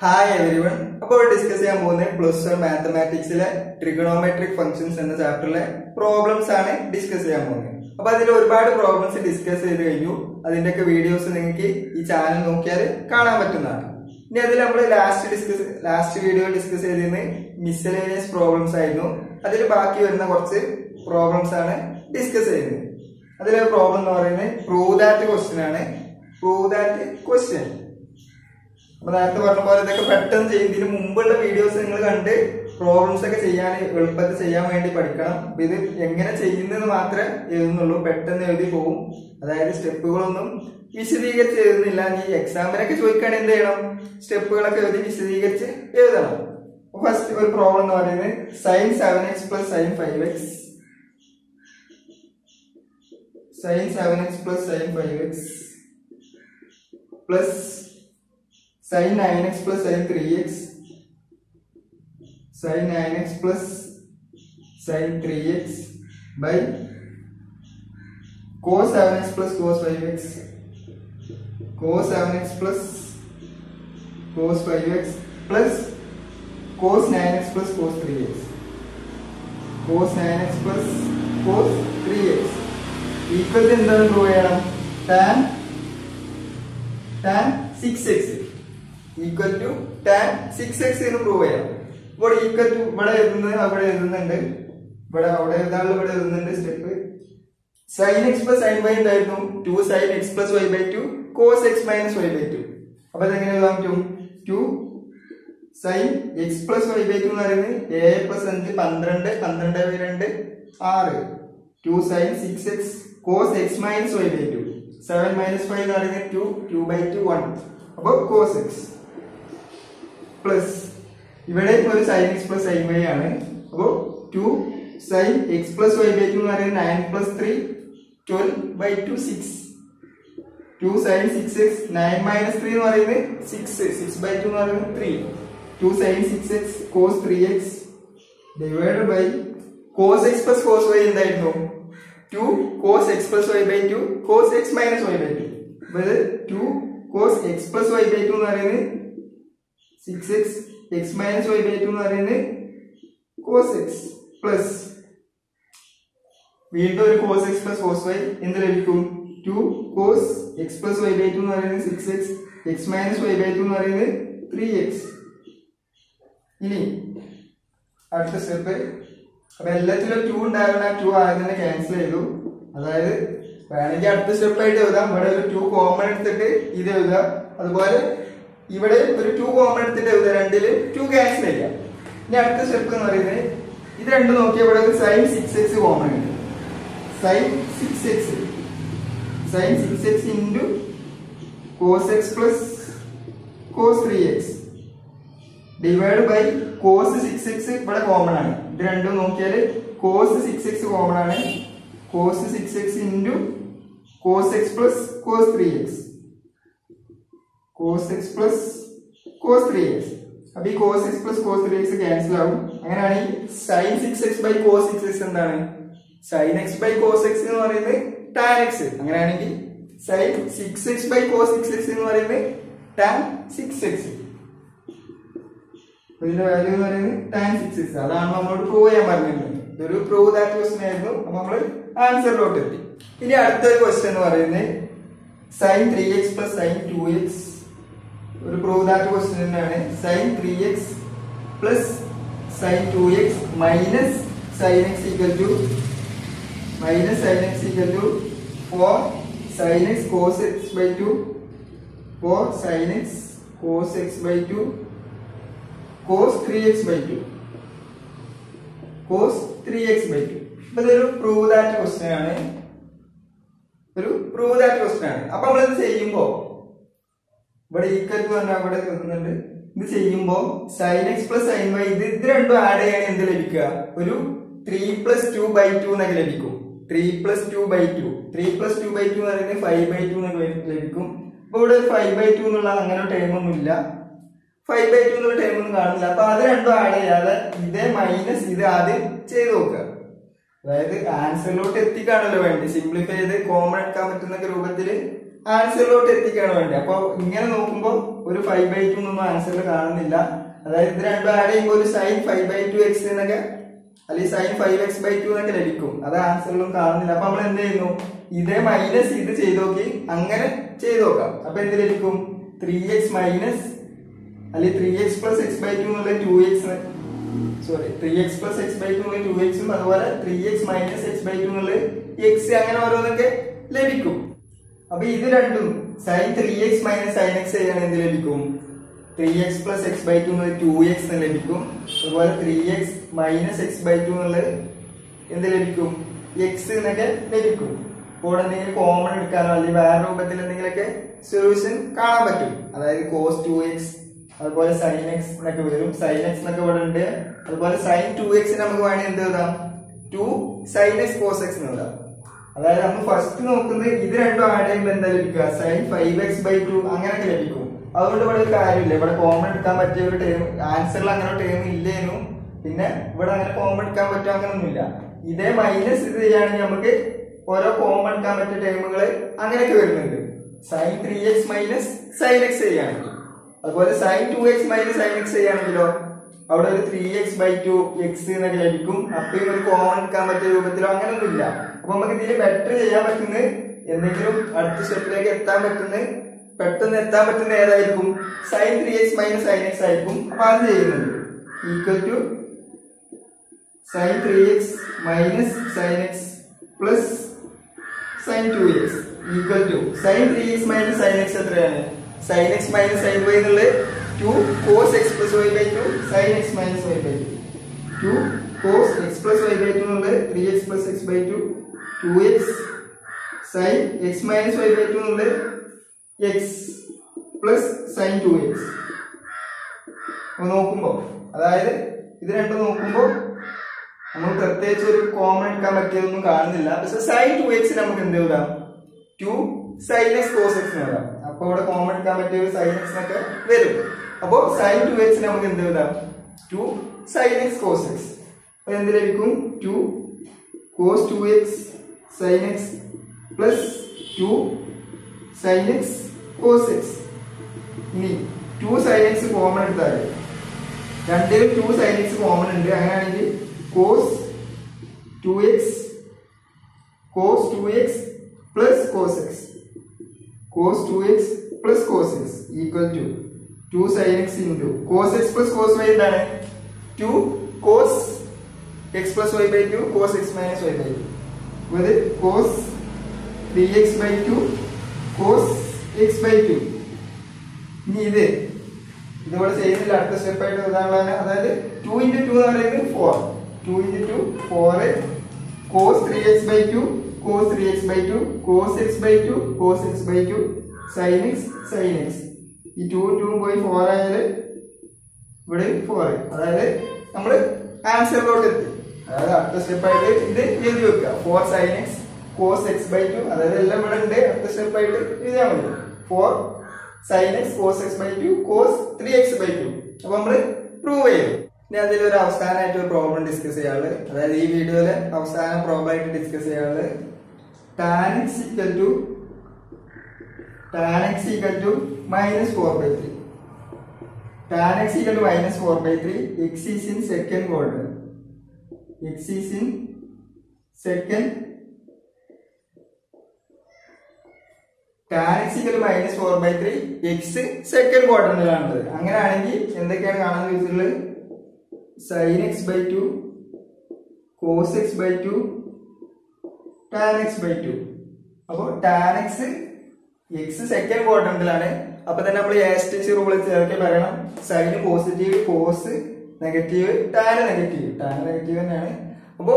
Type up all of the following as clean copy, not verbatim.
Hi everyone. അപ്പോൾ discuss ചെയ്യാൻ പോകുന്നത് പ്ലസ് 1 മാത്തമാറ്റിക്സിലെ ട്രിഗണോമെട്രിക് ഫംഗ്ഷൻസ് എന്ന ചാപ്റ്ററിലെ പ്രോബ്ലംസ് ആണ് ഡിസ്കസ് ചെയ്യാൻ പോകുന്നത്. അപ്പോൾ അതിൽ ഒരുപാട് പ്രോബ്ലംസ് ഡിസ്കസ് ചെയ്ത് കഴിഞ്ഞു. അതിന്റെയൊക്കെ വീഡിയോസ് നിങ്ങൾക്ക് ഈ ചാനൽ നോക്കിയാൽ കാണാൻ പറ്റുന്നതാണ്. ഇനി അതിൽ നമ്മൾ ലാസ്റ്റ് വീഡിയോ ഡിസ്കസ് ചെയ്തിരുന്നത് മിസ്സലേനിയസ് പ്രോബ്ലംസ് ആയിരുന്നു. അതിൽ ബാക്കി വരുന്ന കുറച്ച് പ്രോബ്ലംസ് ആണ് ഡിസ്കസ് ചെയ്യുന്നത്. അതിലെ പ്രോബ്ലം എന്ന് പറയുന്നത് പ്രൂവ് ദാറ്റ് ക്വസ്റ്റ്യൻ ആണ്. Prove that question. അപ്പൊ നേരത്തെ പറഞ്ഞ പോലെ ഇതൊക്കെ പെട്ടെന്ന് ചെയ്യുന്നതിന് മുമ്പുള്ള വീഡിയോസ് നിങ്ങൾ കണ്ട് പ്രോബ്ലംസ് ഒക്കെ ചെയ്യാൻ എളുപ്പത്തിൽ ചെയ്യാൻ വേണ്ടി പഠിക്കണം. അപ്പൊ ഇത് എങ്ങനെ ചെയ്യുന്നത് മാത്രമേ എഴുതുന്നുള്ളൂ, പെട്ടെന്ന് എഴുതി പോകും. അതായത് സ്റ്റെപ്പുകളൊന്നും വിശദീകരിച്ച് എഴുതുന്നില്ല. നീ എക്സാമിനൊക്കെ ചോദിക്കുകയാണെങ്കിൽ എന്ത് ചെയ്യണം, സ്റ്റെപ്പുകളൊക്കെ എഴുതി വിശദീകരിച്ച് എഴുതണം. ഫസ്റ്റ് ഒരു പ്രോബ്ലം എന്ന് പറയുന്നത് sin 7x plus sin 5x sin 7x plus sin 5x plus sin 9x plus sin 3x sin 9x plus sin 3x by cos 7x plus cos 5x cos 7x plus cos 5x plus cos 9x plus cos 3x cos 9x plus cos 3x equal to എന്താണ് prove ചെയ്യണം, tan 6x equal to tan 6x എന്ന് prove ചെയ്യാം. ഇപ്പോൾ equal to ഇവിടെ എഴുതുന്നത് അവിടെ എഴുതുന്നുണ്ട്, ഇവിടെ അവിടെ എഴുതാനുള്ള ഇവിടെ എഴുതുന്നുണ്ട് step. sin x plus sin y എന്തായിരുന്നു, 2 sin x plus y by 2 cos x minus y by 2. അപ്പൊ അതെങ്ങനെ എഴുതാൻ പറ്റും, 2 sin x plus y by 2 എന്ന് പറയുന്നത് 7 plus 5 12 12 by 2 6 2 sin 6x cos x minus y by 2 7 minus 5 എന്ന് പറയുന്നത് 2 2 by 2 1. അപ്പോൾ cos x പ്ലസ് ഇവിടെ ഒരു sin x plus sin y ആണ്. അപ്പോൾ 2 sin x plus y by 2 എന്ന് പറയുന്നത് 9 plus 3 12 by 2 6 2 sin 6x 9 minus 3 എന്ന് പറയുന്നത് 6 by 2 എന്ന് പറയുന്നത് 3 2 sin 6x cos 3x divided by cos x plus cos y എന്തായിരുന്നു, 2 cos x plus y by 2 cos x minus y by 2. അപ്പോൾ 2 cos x plus y by 2 എന്ന് പറയുന്നത് 6x x minus y by 2 എന്ന് പറയുന്നത് cos x plus വീണ്ടും ഒരു cos x plus cos y എന്ത് ലഭിക്കും, 2 cos x plus y by 2 എന്ന് പറയുന്നത് 6x x minus y by 2 എന്ന് പറയുന്നത് 3x. ഇനി അടുത്ത സ്റ്റെപ്പ്. അപ്പൊ എല്ലാത്തിലും 2 ഉണ്ടായിരുന്ന 2 ആദ്യം തന്നെ ക്യാൻസൽ ചെയ്തു. അതായത് വേണമെങ്കിൽ അടുത്ത സ്റ്റെപ്പ് ആയിട്ട് എഴുതാം. ഇവിടെ ഒരു 2 കോമൺ എടുത്തിട്ട് ഇത് എഴുതാം. അതുപോലെ ഇവിടെ ഒരു 2 കോമൺ എടുത്തിട്ട് എഴുതാം. രണ്ടില് 2 ക്യാൻസൽ ചെയ്യാം. ഇനി അടുത്ത സ്റ്റെപ്പ് എന്ന് പറയുന്നത് ഇത് രണ്ടും നോക്കിയാൽ ഇവിടെ ഒരു sin 6x കോമൺ ഉണ്ട്. sin 6x into cos x plus cos 3x divided by cos 6x ഇവിടെ കോമൺ ആണ്. ഇത് രണ്ടും നോക്കിയാൽ cos 6x കോമൺ ആണ്. cos 6x into cos x plus cos 3x cos x plus cos 3x. അപ്പൊ ഈ cos x plus cos 3x cancel ആവും. അങ്ങനെയാണെങ്കിൽ sin 6x by cos 6x എന്താണ്, sin x by cos x എന്ന് പറയുന്നത് tan x. അങ്ങനെയാണെങ്കിൽ sin 6x by cos 6x എന്ന് പറയുന്നത് tan 6x. ഇതിന്റെ വാല്യൂ എന്ന് പറയുന്നത് tan 6x. അതാണ് നമ്മളോട് പ്രൂവ് ചെയ്യാൻ പറഞ്ഞിരുന്നത്. ഇതൊരു പ്രൂവ് ദാറ്റ് ക്വസ്റ്റ്യൻ ആയിരുന്നു. അപ്പൊ നമ്മൾ ആൻസറിലോട്ട് എത്തി. ഇനി അടുത്തൊരു ക്വസ്റ്റ്യൻ എന്ന് പറയുന്നത് sin 3x plus sin 2x. ഒരു പ്രൂവ് ദാറ്റ് ക്വസ്റ്റ്യൻ തന്നെയാണ്. sin 3x plus sin 2x minus sin x equal to 4 sin x cos x by 2 4 sin x cos x by 2 cos 3x by 2 cos 3x by 2. അപ്പൊ ഇതൊരു prove that question ആണ്. അപ്പൊ നമ്മളിത് ചെയ്യുമ്പോ ഇവിടെ equal to പറഞ്ഞാൽ അവിടെ കിട്ടുന്നുണ്ട്. ഇത് ചെയ്യുമ്പോ sin x plus sin y ഇത് രണ്ടും ആഡ് ചെയ്യണേ എന്ത് ലഭിക്കുക, ഒരു 3 plus 2 by 2 എന്നൊക്കെ ലഭിക്കും. 3 plus 2 by 2 3 plus 2 by 2 എന്ന് പറയുന്നത് 5 by 2 എന്നൊക്കെ ലഭിക്കും. അപ്പൊ ഇവിടെ 5 by 2 എന്നുള്ള അങ്ങനെ ടൈം ഒന്നും ഇല്ല. 5 by 2 എന്നുള്ള ടൈം ഒന്നും കാണുന്നില്ല. അപ്പൊ അത് രണ്ടും ആഡ് ചെയ്യാതെ ഇതേ മൈനസ് ഇത് ആദ്യം ചെയ്ത് നോക്കുക. അതായത് ആൻസറിലോട്ട് എത്തിക്കാണല്ലോ വേണ്ടി, സിംപ്ലിഫൈ ചെയ്ത് കോമൺ എടുക്കാൻ പറ്റുന്ന രൂപത്തിൽ ആൻസറിലോട്ട് എത്തിക്കാണ് വേണ്ടത്. അപ്പൊ ഇങ്ങനെ നോക്കുമ്പോൾ ഒരു 5/2 എന്നൊന്നും ആൻസറിൽ കാണുന്നില്ല. അതായത് ഇത് രണ്ടും ആഡ് ചെയ്യുമ്പോൾ ഒരു sin 5/2x എന്നൊക്കെ അല്ലെങ്കിൽ sin 5x/2 എന്നൊക്കെ ലഭിക്കും. അത് ആൻസറിലും കാണുന്നില്ല. അപ്പൊ നമ്മൾ എന്ത് ചെയ്യുന്നു, ഇതേ മൈനസ് ഇത് ചെയ്ത് നോക്കി അങ്ങനെ ചെയ്ത് നോക്കാം. അപ്പൊ എന്ത് ലഭിക്കും, 3x മൈനസ് അല്ലെങ്കിൽ 3x പ്ലസ് x/2 എന്നുള്ള 2x, sorry 3x plus x/2 എന്നുള്ള 2x ഉം അതുപോലെ 3x മൈനസ് x/2 എന്നുള്ള x അങ്ങനെ ഓരോന്നൊക്കെ ലഭിക്കും. അപ്പൊ ഇത് രണ്ടും sin 3x minus sin x ചെയ്യാണ് എന്ത് ലഭിക്കും, 3x പ്ലസ് x/2 എന്നുള്ള 2x എന്ന് ലഭിക്കും. അതുപോലെ 3x മൈനസ് x/2 എന്നുള്ളത് എന്ത് ലഭിക്കും, x എന്നൊക്കെ ലഭിക്കും. അപ്പോൾ എന്തെങ്കിലും കോമൺ എടുക്കാനോ അല്ലെങ്കിൽ വേറെ രൂപത്തിൽ എന്തെങ്കിലുമൊക്കെ സൊല്യൂഷൻ കാണാൻ പറ്റും. അതായത് cos 2x അതുപോലെ sin x എന്നൊക്കെ വരും. sin x എന്നൊക്കെ ഇവിടെ ഉണ്ട്. അതുപോലെ sin 2x നമുക്ക് വേണമെങ്കിൽ എന്ത് എഴുതാം, 2 sin x cos x എന്ന് എഴുതാം. അതായത് നമ്മൾ ഫസ്റ്റ് നോക്കുന്നത് ഇത് രണ്ടും ആഡ് ചെയ്യുമ്പോൾ എന്താ ലഭിക്കുക, sin 5x/2 അങ്ങനെയൊക്കെ ലഭിക്കും. അതുകൊണ്ട് ഇവിടെ ഒരു കാര്യമില്ല, ഇവിടെ കോമൺ എടുക്കാൻ പറ്റിയ ഒരു ടേം ആൻസറിൽ അങ്ങനെ ടേം ഇല്ലേനു. പിന്നെ ഇവിടെ അങ്ങനെ കോമൺ എടുക്കാൻ പറ്റും അങ്ങനൊന്നുമില്ല. ഇതേ മൈനസ് ഇത് ചെയ്യുകയാണെങ്കിൽ നമുക്ക് ഓരോ കോമൺ എടുക്കാൻ പറ്റിയ ടേമുകൾ അങ്ങനെയൊക്കെ വരുന്നുണ്ട്. sin 3x minus sin x ചെയ്യുകയാണെങ്കിൽ, അതുപോലെ sin 2x minus sin x ചെയ്യുകയാണെങ്കിലോ അവിടെ ഒരു 3x/2 x എന്നൊക്കെ ലഭിക്കും. അപ്പൊ ഒരു കോമൺ എടുക്കാൻ പറ്റിയ രൂപത്തിലോ അങ്ങനൊന്നും ഇല്ല. അപ്പൊ നമുക്ക് ഇതിൽ ബെറ്റർ ചെയ്യാൻ പറ്റുന്നത് എന്തെങ്കിലും അടുത്ത സ്റ്റെപ്പിലേക്ക് പെട്ടെന്ന് എത്താൻ പറ്റുന്ന ഏതായിരിക്കും, sin 3x minus sin x ആയിരിക്കും. അപ്പൊ അത് ചെയ്യുന്നുണ്ട് equal to sin 3x minus sin x plus sin 2x equal to sin 3x minus sin x എത്രയാണ്, sin x minus sin y എന്നുള്ളത് 2 cos x plus y/2 sin x minus y/2, 2 cos x plus y/2 എന്നുള്ളത് 3x plus x/2, 2x sin x minus y/2 എന്നുള്ളത് x plus sin 2x. നോക്കുമ്പോ അതായത് ഇത് രണ്ടും നോക്കുമ്പോ നമ്മൾ പ്രത്യേകിച്ച് ഒരു കോമൺ എടുക്കാൻ പറ്റിയതൊന്നും കാണുന്നില്ല. പക്ഷെ sin 2x നമുക്ക് എന്ത് എഴുതാം, 2 sin x cos x എന്ന് എഴുതാം. അപ്പൊ ഇവിടെ കോമൺ എടുക്കാൻ പറ്റിയ ഒരു sin x എന്നൊക്കെ വരും. അപ്പോ sin 2x നമുക്ക് എന്ത് എഴുതാം, 2 sin x cos x. അപ്പൊ എന്ത് ലഭിക്കും, 2 cos 2x sin x plus 2 sin x cos x. ഇനി 2 sin x കോമൺ എടുത്താൽ രണ്ടിലും 2 sin x കോമൺ ഉണ്ട്. അങ്ങനെയാണെങ്കിൽ cos 2x plus cos x, cos 2x plus cos x equal to 2 sin x into cos x plus cos y എന്താണ്, 2 cos x plus y/2 cos x minus y/2 with cos 3x/2 cos x/2. ഇനി ഇതുപോലെ ചെയ്യുന്നില്ല, അടുത്ത step ആയിട്ട് എഴുതാനുള്ളതാണ്. അതായത് 2 into 2 എന്ന് പറയുന്നത് 4, 2 into 2 4 cos 3x/2 cos 3x/2 cos x/2 cos x/2 sin x sin x. ഈ 2 2 പോയി 4 ആയാല് ഇവിടെ 4. അതായത് നമ്മൾ ആൻസറിലോട്ട് എത്തി. അതായത് അടുത്ത സ്റ്റെപ്പ് ആയിട്ട് ഇത് എഴുതി വെക്കുക, 4 sin x cos x/2. അതായത് എല്ലാം ഇവിടെ ഉണ്ട്. അടുത്ത സ്റ്റെപ്പ് ആയിട്ട് എഴുതിയാൽ മതി 4 sin x cos x/2 cos 3x/2. അപ്പൊ നമ്മള് പ്രൂവ് ചെയ്തു. ഇനി അതിലൊരു അവസാനമായിട്ട് ഒരു പ്രോബ്ലം ഡിസ്കസ് ചെയ്യാനുള്ളത്, അതായത് ഈ വീഡിയോയിലെ അവസാന പ്രോബ്ലം ആയിട്ട് ഡിസ്കസ് ചെയ്യാനുള്ളത് tan x equal to minus 4/3. Tan x equal to minus 4/3. X is in second quadrant. X is in second. Tan x equal to minus 4/3. X second quadrant. അങ്ങനെയാണെങ്കിൽ എന്തൊക്കെയാണ് കാണാൻ ചോദിച്ചിട്ടുള്ളത്, sin x/2 cos x/2 tan x/2. അപ്പോൾ tan x second ക്വാഡ്രന്റിലാണ്. അപ്പൊ തന്നെ നമ്മൾ asterisk rule ചേർക്കെ പറയണം, sine positive cos negative tan negative തന്നെയാണ്. അപ്പോ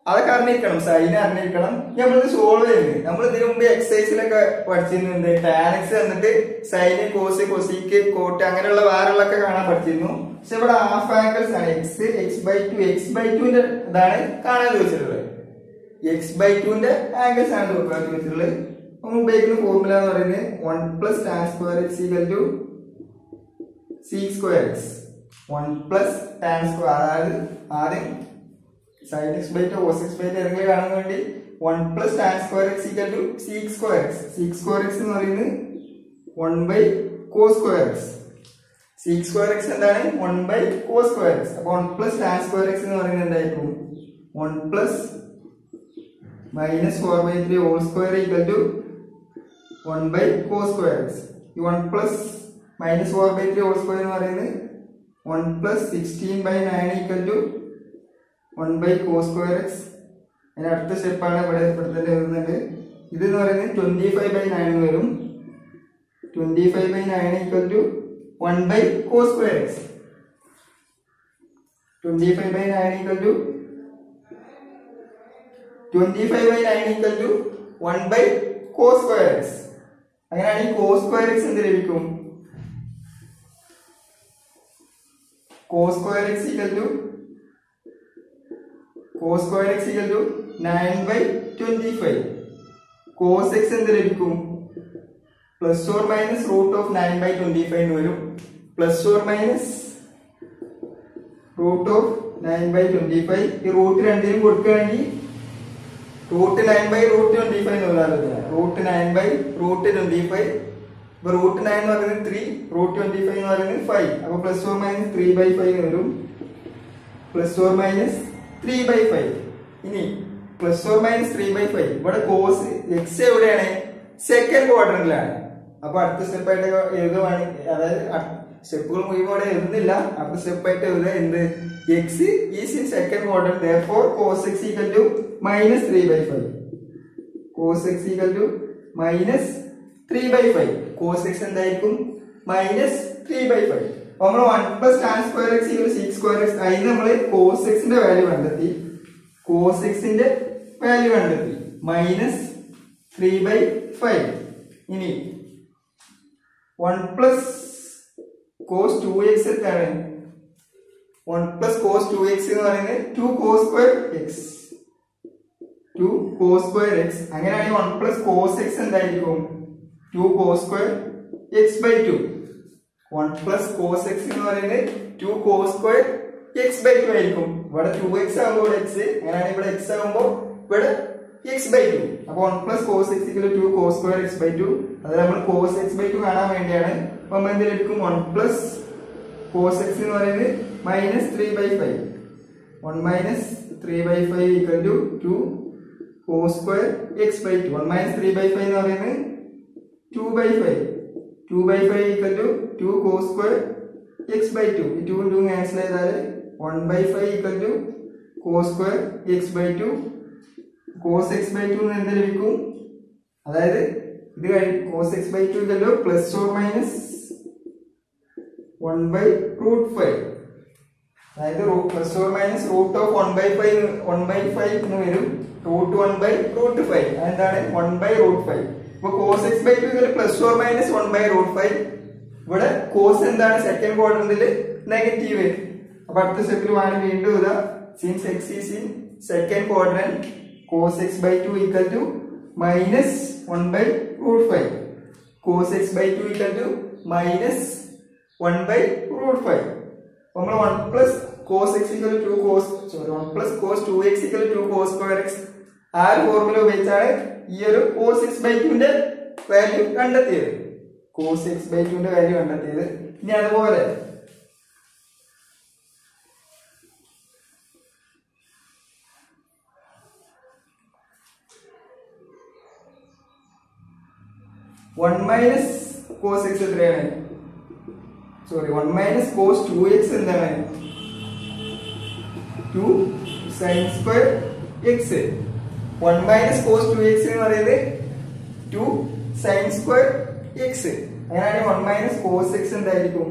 അതൊക്കെ അറിഞ്ഞിരിക്കണം, സൈന് അറിഞ്ഞിരിക്കണം. നമ്മളിത് സോൾവ് ചെയ്യുന്നത് നമ്മൾ ഇതിനു മുമ്പ് എക്സസൈസിലൊക്കെ പഠിച്ചിരുന്നുണ്ട്. ടാൻ എക്സ് എന്നിട്ട് സൈന് കോസ് കൊസീക്ക് കോട്ട് അങ്ങനെയുള്ള വേറെയുള്ളൊക്കെ കാണാൻ പഠിച്ചിരുന്നു. പക്ഷെ ഇവിടെ ഹാഫ് ആംഗിൾസ് ആണ്, x/2 ഇതാണ് കാണാൻ ചോദിച്ചിട്ടുള്ളത്. x/2 ആംഗിൾസ് ആണ് ചോദിച്ചിട്ടുള്ളത്. നമ്മൾ ഉപയോഗിക്കുന്ന ഫോർമുല എന്ന് പറയുന്നത് 1 plus tan square x equal to sec square x. 1 plus tan square, അതായത് ആദ്യം sin x/2 cos x/2 ഏതെങ്കിലും കാണാൻ വേണ്ടി 1 plus tan square x equal to sec square x. Sec square x എന്ന് പറയുന്നത് 1 by cos square x. Sec square x എന്താണ് 1 by cos square x. അപ്പോൾ 1 plus tan square x എന്ന് പറയുന്നത് എന്തായിരിക്കും 1 plus minus 4 by 3 whole square equal to 1 by cos square x. ഈ 1 plus minus 4 by 3 whole square എന്ന് പറയുന്നത് 1 plus 16 by 9 equal to 1 by cos square x. അതിന് അടുത്ത സ്റ്റെപ്പാണ് ഇവിടെ തന്നെ എഴുതുന്നത്. ഇതെന്ന് പറയുന്നത് 25 by 9 വരും. 25 by 9 equal to 1 by cos square x. 25 by 9 equal to 25 by 9 equal to 1 by cos square x. അങ്ങനെയാണെങ്കിൽ cos square x എന്ത് ലഭിക്കും? cos square x equal to 9 by 25. cos x എന്ത് ലഭിക്കും? plus or minus root of 9 by 25 എന്ന് വരും. plus or minus root of 9 by 25. ഈ root രണ്ടിനും കൊടുക്കുകയാണെങ്കിൽ root 9 by root 25 എന്ന് പറയുന്നത് root 9 by root 25. അപ്പോൾ root 9 എന്ന് പറയുന്നത് 3, root 25 എന്ന് പറയുന്നത് 5. അപ്പോൾ plus or minus 3 by 5 എന്ന് വരും. plus or minus 3 by 5. ഇനി plus or minus 3 by 5. ഇവിടെ cos x എവിടെയാണ്? സെക്കൻഡ് ക്വാഡ്രന്റിലാണ്. അപ്പൊ അടുത്ത സ്റ്റെപ്പായിട്ട് എഴുതുവാണ്, അതായത് സ്റ്റെപ്പുകൾ മുഴുവൻ ഇവിടെ എഴുതുന്നില്ല. അടുത്ത സ്റ്റെപ്പായിട്ട് എഴുതുക എന്ത്? x is in second quadrant, therefore cos x equal to minus 3 by 5. cos x equal to minus 3 by 5. cos x എന്തായിരിക്കും? minus 3 by 5. അപ്പോൾ നമ്മൾ 1 plus tan square x equal to sec square x. അതിന് നമ്മൾ cos x ന്റെ value കണ്ടെത്തി. cos x ന്റെ value കണ്ടെത്തി minus 3 by 5. ഇനി 1 plus cos 2x എത്താണ്? 1 plus cos 2x എന്ന് പറയുന്നത് 2 cos square x. 2 cos square x. അങ്ങനെയാണെങ്കിൽ 1 plus cos x എന്തായിരിക്കും? 2 cos square x by 2. 1 plus cos x എന്ന് പറയുന്നത് 2 cos square x by 2 ആയിരിക്കും. ഇവിടെ 2x ആകുമ്പോൾ ഇവിടെ x, അങ്ങനെയാണെങ്കിൽ ഇവിടെ x ആകുമ്പോൾ ഇവിടെ x by 2. അപ്പോൾ 1 plus cos x equal to 2 cos square x by 2. അത് നമ്മൾ cos x by 2 കാണാൻ വേണ്ടിയാണ്. അപ്പോൾ നമ്മൾ എന്ത് ലഭിക്കും? 1 plus cos x എന്ന് പറയുന്നത് minus 3 by 5. 1 minus 3 by 5 equal to 2 cos square x by 2. 1 minus 3 by 5 എന്ന് പറയുന്നത് 2 by 5. 2 by 5 equal to 2 cos square x by 2. ഈ 2 2 ക്യാൻസൽ ചെയ്താൽ 1 by 5 equal to cos square x by 2. cos x by 2 എന്ത് ലഭിക്കും? അതായത് ഇത് cos x by 2 equal to plus or minus 1 by root 5. അതായത് plus or minus root of 1 by 5 എന്ന് വരും. root 1 by root 5. അതെന്താണ്? 1 by root 5. അപ്പോൾ cos x by 2 equal to plus or minus 1 by root 5. ഇവിടെ cos എന്താണ്? Second ക്വാഡ്രന്റിൽ negative. അപ്പോൾ അടുത്ത സ്റ്റെപ്പിൽ വേണം വീണ്ടും ഇതാ, since x is in second quadrant, cos x by 2 equal to minus 1 by root 5. cos x by 2 equal to minus 1 by root 5. നമ്മൾ 1 plus cos x equal to 1 plus cos 2x equal to 2 cos square x ആ ഒരു formula ഉപയോഗിച്ചാണ് ഈ ഒരു cos x by 2 ന്റെ value കണ്ടെത്തിയത്. cos x by 2 ന്റെ value കണ്ടെത്തിയത്. ഇനി അതുപോലെ 1 minus cos x എത്രയാണ്? സോറി 1 minus cos 2x എന്താണ്? 2 sin square x. 1 minus cos 2x എന്ന് പറയുന്നത് 2 sin square x. അങ്ങനെയാണെങ്കിൽ 1 minus cos x എന്തായിരിക്കും?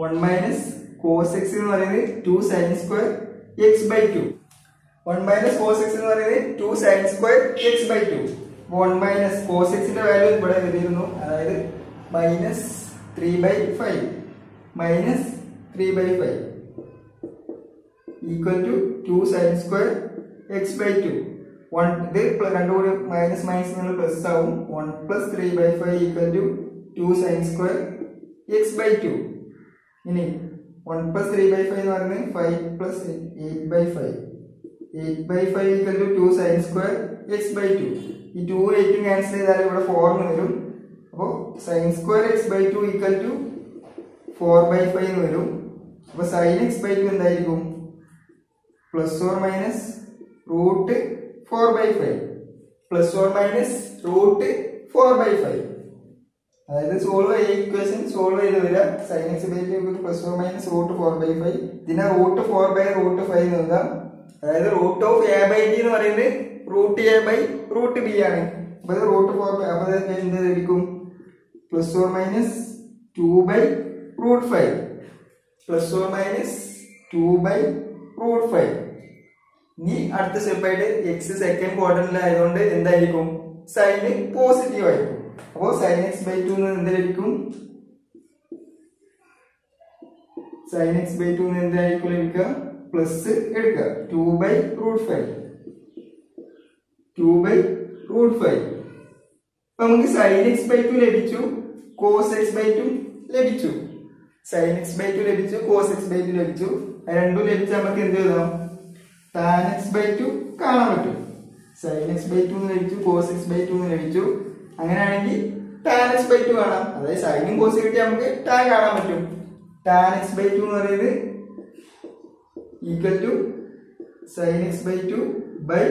1 minus cos x എന്ന് പറയുന്നത് 2 sin square x by 2. 1 minus cos x എന്ന് പറയുന്നത് 2 sin square x by 2. 1 minus cos x ന്റെ വാല്യൂ ഇവിടെ എഴുതിയിരുന്നു, അതായത് minus 3 by 5 minus 3 by 5 equal to 2 sin square x by 2. 1 ഇത് രണ്ടുകൂടി മൈനസ് മൈനസ് നമ്മൾ പ്ലസ് ആവും. 1 plus 3 by 5 equal to 2 sin square x by 2. ഇനി 1 plus 3 by 5 എന്ന് പറയുന്നത് 5 plus 8 by 5 8/5 equal to 2 sin square x/2. ഈ 2 8 ക്യാൻസൽ ചെയ്താൽ ഇവിടെ 4 എന്ന് വരും. അപ്പോൾ sin square x/2 equal to 4/5 എന്ന് വരും. അപ്പോൾ sin x/2 എന്തായിരിക്കും? Plus or minus root 4/5 plus or minus root 4/5. അതായത് സോൾവ് ചെയ്യുക, ഇക്വേഷൻ സോൾവ് ചെയ്ത് വരിക. sin x/2 plus or minus root 4/5. ഇതിനെ റൂട്ട് 4/√5 എന്ന് എഴുതാം. അതായത് റൂട്ട് ഓഫ് a/b എന്ന് പറയുന്നത് റൂട്ട് a/√b ആണ്. അപ്പൊ ഇത് റൂട്ട് 4 അപ്പൊ എന്ത് ലഭിക്കും? Plus or minus 2/√5 plus or minus 2/√5. ഇനി അടുത്ത സ്റ്റെപ്പായിട്ട് എക്സ് സെക്കൻഡ് ക്വാഡ്രന്റിലായതുകൊണ്ട് എന്തായിരിക്കും? സൈന് പോസിറ്റീവ് ആയിരിക്കും. അപ്പോൾ sin x/2 എന്ത് ലഭിക്കും? sin x/2 എന്തായിരിക്കും ലഭിക്കുക? പ്ലസ് എടുക്കുക 2/√5 2/√5. അപ്പൊ നമുക്ക് sin x/2 ലഭിച്ചു, cos x/2 ലഭിച്ചു. sin x/2 ലഭിച്ചു, cos x/2 ലഭിച്ചു. രണ്ടും ലഭിച്ച നമുക്ക് എന്ത് എഴുതാം? tan x/2 കാണാൻ പറ്റും. sin x/2 ലഭിച്ചു, cos x/2 ലഭിച്ചു. അങ്ങനെയാണെങ്കിൽ tan x/2 കാണാം. അതായത് സൈനും കോസും കിട്ടി നമുക്ക് tan കാണാൻ പറ്റും. tan x/2 എന്ന് പറയുന്നത് equal to sin x/2 by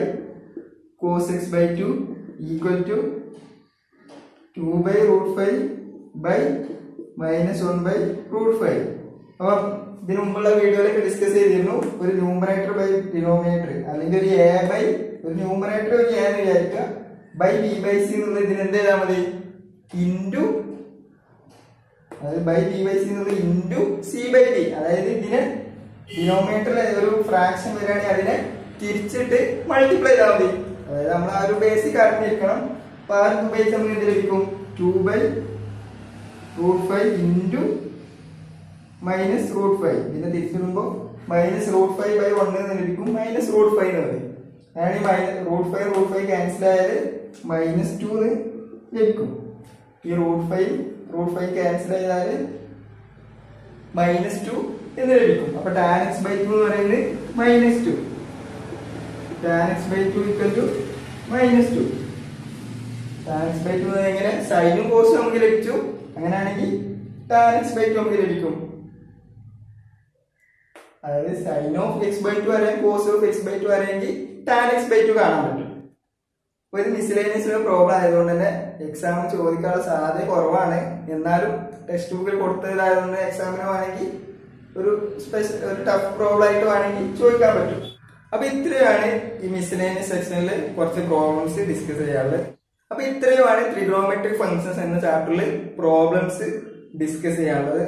cos x/2 equal to 2/√5 by -1/√5. അപ്പം ഇതിനു മുമ്പുള്ള വീഡിയോയിലൊക്കെ ഡിസ്കസ് ചെയ്തിരുന്നു ഒരു ന്യൂമറേറ്റർ ബൈ ഡിനോമിനേറ്റർ, അല്ലെങ്കിൽ ഒരു a ബൈ ഒരു ന്യൂമറേറ്റർ ഒരു a എന്ന് വിചാരിക്കുക ബൈ b/c എന്നുള്ള ഇതിന് എന്ത് ചെയ്താൽ മതി? ഇൻറ്റു, അതായത് ബൈ b/c എന്നുള്ളത് ഇൻറ്റു c/d. അതായത് ഇതിന് ഡിനോമിനേറ്ററിൽ ഒരു ഫ്രാക്ഷൻ വരികയാണെങ്കിൽ അതിനെ തിരിച്ചിട്ട് മൾട്ടിപ്ലൈ ചെയ്താൽ മതി. അതായത് നമ്മൾ ആ ഒരു ബേസിക് അറിഞ്ഞിരിക്കണം. അപ്പൊ ആ ഒരു ബേസ് നമുക്ക് എന്ത് ലഭിക്കും? 2/√5 ഇൻറ്റു -√5. ഇതിനെ തിരിച്ചിടുമ്പോൾ -√5/1 എന്ന് ലഭിക്കും. -√5 എന്ന് മതി. അങ്ങനെ √5 ക്യാൻസൽ ആയാൽ -2 എന്ന് ലഭിക്കും. ഈ √5 ക്യാൻസൽ ചെയ്താൽ -2 എന്ന് ലഭിക്കും. അപ്പൊ tan x/2 എന്ന് പറയുന്നത് -2. tan x/2 equal to -2. tan x/2 എങ്ങനെ? സൈനും കോസും നമുക്ക് ലഭിച്ചു. അങ്ങനെയാണെങ്കിൽ tan x/2 നമുക്ക് ലഭിക്കും. അതായത് sin of x/2 അറിയാൻ cos of x/2 അറിയെങ്കിൽ tan x/2 കാണാൻ പറ്റും. അപ്പൊ ഇത് മിസ്ലേനിയസ് പ്രോബ്ലം ആയതുകൊണ്ട് തന്നെ എക്സാമിന് ചോദിക്കാനുള്ള സാധ്യത കുറവാണ്. എന്നാലും ടെക്സ്റ്റ് ബുക്കിൽ കൊടുത്തതായതുകൊണ്ട് എക്സാമിന് വേണമെങ്കിൽ ഒരു ടഫ് പ്രോബ്ലം ആയിട്ട് വേണമെങ്കിൽ ചോദിക്കാൻ പറ്റും. അപ്പൊ ഇത്രയാണ് ഈ മിസ്ലേനിയസ് സെക്ഷനിൽ കുറച്ച് പ്രോബ്ലംസ് ഡിസ്കസ് ചെയ്യാറുള്ളത്. അപ്പൊ ഇത്രയുമാണ് ട്രിഗണോമെട്രിക് ഫങ്ഷൻസ് എന്ന ചാപ്റ്ററിൽ പ്രോബ്ലംസ് ഡിസ്കസ് ചെയ്യാനുള്ളത്.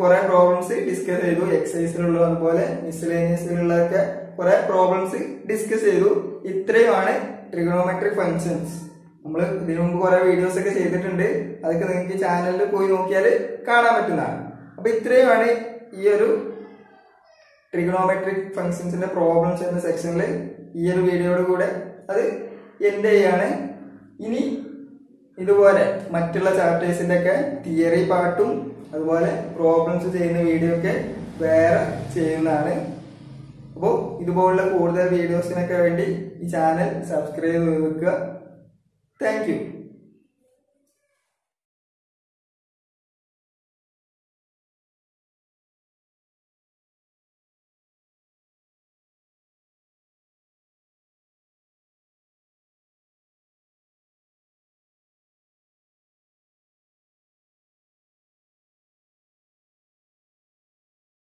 കുറെ പ്രോബ്ലംസ് ഡിസ്കസ് ചെയ്തു. എക്സസൈസിലുള്ള അതുപോലെ മിസ്ലേനിയസിലുള്ളതൊക്കെ കുറെ പ്രോബ്ലംസ് ഡിസ്കസ് ചെയ്തു. ഇത്രയുമാണ് ട്രിഗണോമെട്രിക് ഫങ്ഷൻസ്. നമ്മൾ ഇതിനു മുമ്പ് കുറെ വീഡിയോസ് ഒക്കെ ചെയ്തിട്ടുണ്ട്. അതൊക്കെ നിങ്ങൾക്ക് ചാനലിൽ പോയി നോക്കിയാൽ കാണാൻ പറ്റുന്നതാണ്. അപ്പൊ ഇത്രയുമാണ് ഈ ഒരു ട്രിഗണോമെട്രിക് ഫങ്ഷൻസിന്റെ പ്രോബ്ലംസ് എന്ന സെക്ഷനിൽ ഈ ഒരു വീഡിയോയുടെ കൂടെ അത് എൻഡ് ചെയ്യാണ്. ഇനി ഇതുപോലെ മറ്റുള്ള ചാപ്റ്റേഴ്സിന്റെ ഒക്കെ തിയറി പാർട്ടും അതുപോലെ പ്രോബ്ലംസ് ചെയ്യുന്ന വീഡിയോ ഒക്കെ വേറെ ചെയ്യുന്നതാണ്. അപ്പോൾ ഇതുപോലുള്ള കൂടുതൽ വീഡിയോസിനൊക്കെ വേണ്ടി ഈ ചാനൽ സബ്സ്ക്രൈബ് ചെയ്ത് വെക്കുക. Thank you.